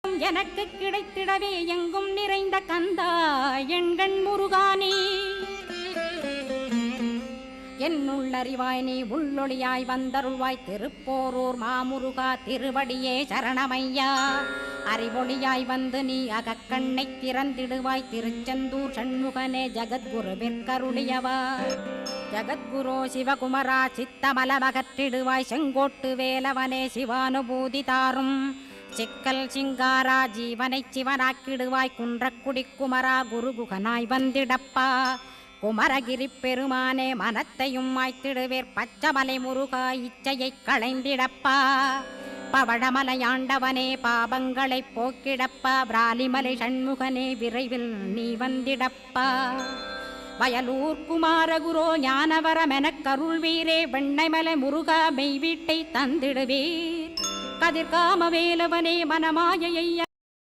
எனக்கு கிடைத்திடவே எங்கும் நிறைந்த கந்தா எண்கண் முருகானே என்னுள்ளறிவாய் நீ உள்ளொளியாய் வந்தருள்வாய் திருப்போரூர் மாமுருகா திருவடியே சரணமையா அறிவொளியாய் வந்து நீ அகக்கண்ணை திறந்திடுவாய் திருச்செந்தூர் சண்முகனே ஜகத்குருவிற்கருளியவா ஜகத்குரு சிவகுமரா சித்தமலமகற்றிடுவாய் செங்கோட்டு வேலவனே சிவானுபூதி தாரும் சிக்கல் சிங்காரா ஜீவனை சிவனாக்கிடுவாய் குன்றக்குடி குமரா குருகுகனாய் வந்திடப்பா குமரகிரி பெருமானே மனத்தையும் மாய்த்திடுவேர் பச்சமலை முருகா இச்சையை களைந்திடப்பா பவழமலையாண்டவனே பாபங்களை போக்கிடப்பா பிராலிமலை சண்முகனே விரைவில் நீ வந்திடப்பா வயலூர் குமாரகுரோ ஞானவரமெனக் கருள்வீரே வெண்ணைமலை முருகா மெய் வீட்டை தந்திடுவீர் கதிர்காம வேலவனே மனமாயையா